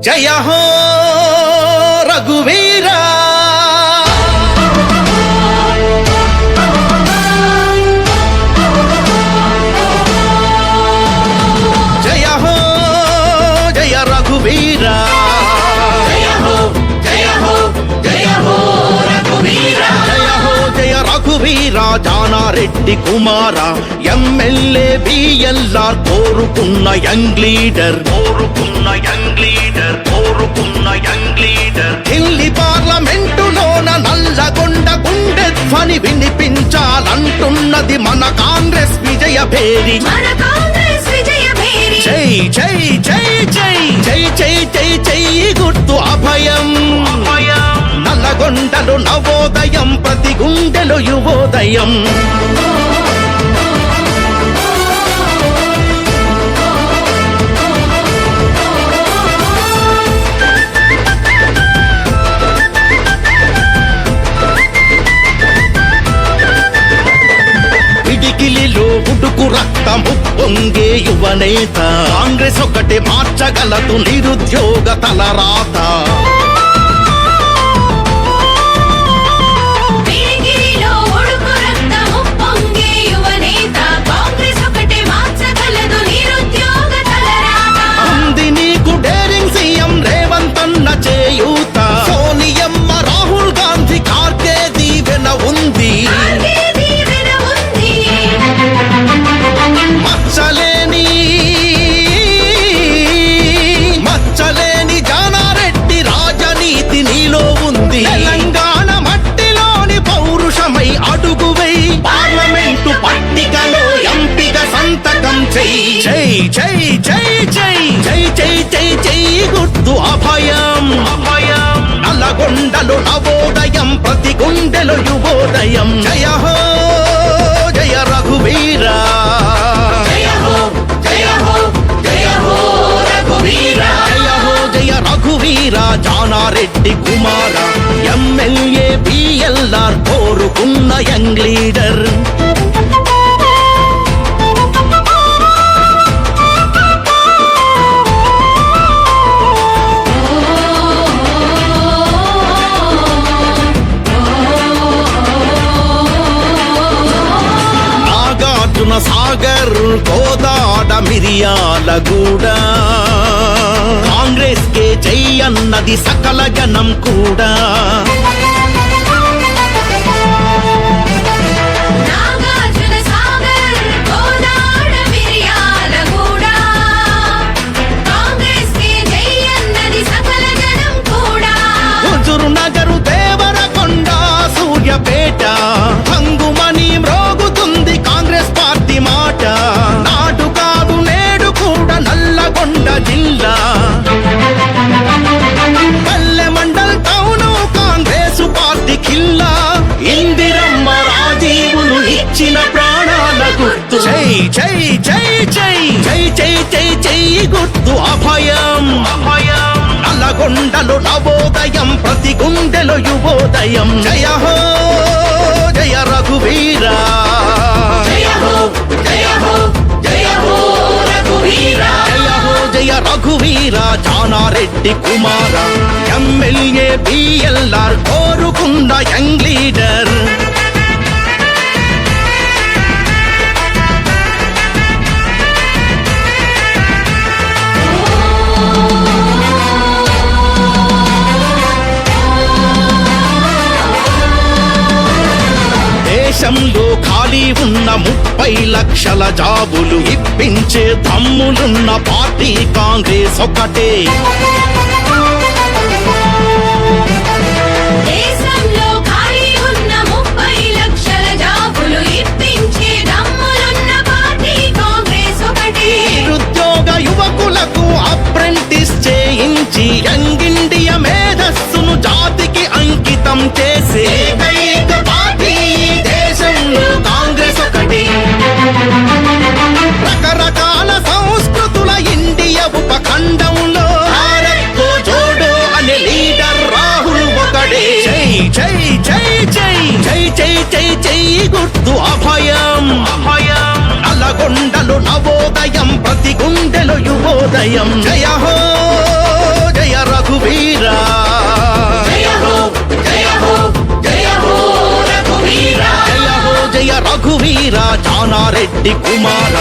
జయ హో రఘువీరా జయ హో జయ రఘువీరా జయ హో జయ హో జయ హో రఘువీరా జయ హో జయ రఘువీరా జానారెడ్డి కుమార ఎమ్మెల్యే బిఎల్ఆర్ కోరుకున్న యంగ్ లీడర్ ఢిల్లీ పార్లమెంటులోన నల్లగొండ గుండె ధ్వని వినిపించాలంటున్నది మన కాంగ్రెస్ విజయ భేరి జై జై జై జై జై జై జై జై గుర్తు అభయం నల్లగొండలు నవోదయం ప్రతి గుండెలు యువోదయం పిడికిలిలో ఉడుకు రక్తము పొంగే యువనేత కాంగ్రెస్ ఒకటి మార్చగలదు నిరుద్యోగ తలరాత ఉంది నీకు డేరింగ్ సీఎం రేవంత్ అన్న చేయూత సోనియమ్మ రాహుల్ గాంధీ కార్గే దీవెన ఉంది మచ్చలేని జానారెడ్డి రాజనీతి నీలో ఉంది తెలంగాణ మట్టిలోని పౌరుషమై అడుగువై పార్లమెంటు పట్టికలో ఎంపిక సంతకం చెయ్యి జై జై జై జై జై జై జై జై గుర్తు అభయం నల్లగొండలు నవోదయం ప్రతి గుండెలు యువోదయం జయ హో జయ రఘువీరా జయ హో జయ హో జయ హో రఘువీరా జయ హో జయ రఘువీరా జానారెడ్డి కుమార ఎమ్మెల్యే బిఎల్ఆర్ కోరుకున్న యంగ్ లీడర్ నాగార్జున సాగర్ కోదాడ మిరియాలగూడ కాంగ్రెస్ కే జై అన్నది సకల జనం కూడా హుజూర్ నగరు దేవరకొండ సూర్యాపేట హంగుమని మ్రోగుతుంది కాంగ్రెస్ పార్టీ మాట నాడు కాదు నేడు కూడా నల్లగొండ జిల్లా పల్లె మండల్ టౌను కాంగ్రెస్ పార్టీ ఖిల్లా ఇందిరమ్మ రాజీవులు ఇచ్చిన ప్రాణాల గుర్తు జై జై జై జై జై జై జై జై గుర్తు అభయం నల్లగొండలు నవోదయం ప్రతి గుండెలు యువోదయం జయ హో జయ రఘువీరా జయ హో జయ హో జయ హో రఘువీరా జయ హో జయ రఘువీరా జానారెడ్డి కుమార ఎమ్మెల్యే బిఎల్ఆర్ కోరుకున్న యంగ్ లీడర్ దేశంలో ఖాళీ ఉన్న 30 లక్షల జాబులు ఇప్పించే దమ్ములున్న పార్టీ కాంగ్రెస్ ఒకటే దేశంలో ఖాళీ ఉన్న 30 లక్షల జాబులు ఇప్పించే దమ్ములున్న పార్టీ కాంగ్రెస్ ఒకటే నిరుద్యోగ యువకులకు అప్రెంటిస్ చేయించి యంగ్ ఇండియా మేధస్సును జాతికి అంకితం చేసే ఏకైక పార్టీ దేశంలో కాంగ్రెస్ ఒకటి రకరకాల సంస్కృతుల ఇండియా ఉపఖండంలో భారత్ తో జోడో అనే లీడర్ రాహుల్ ఒకడే జై జై జై జై జై జై జై జై గుర్తు అభయం నల్లగొండలు నవోదయం ప్రతి గుండెలు యువోదయం జయ హో జయ రఘువీరా జయ హో జయ హో జయ హో రఘువీర జయ హో జయ రఘువీర జానారెడ్డి కుమార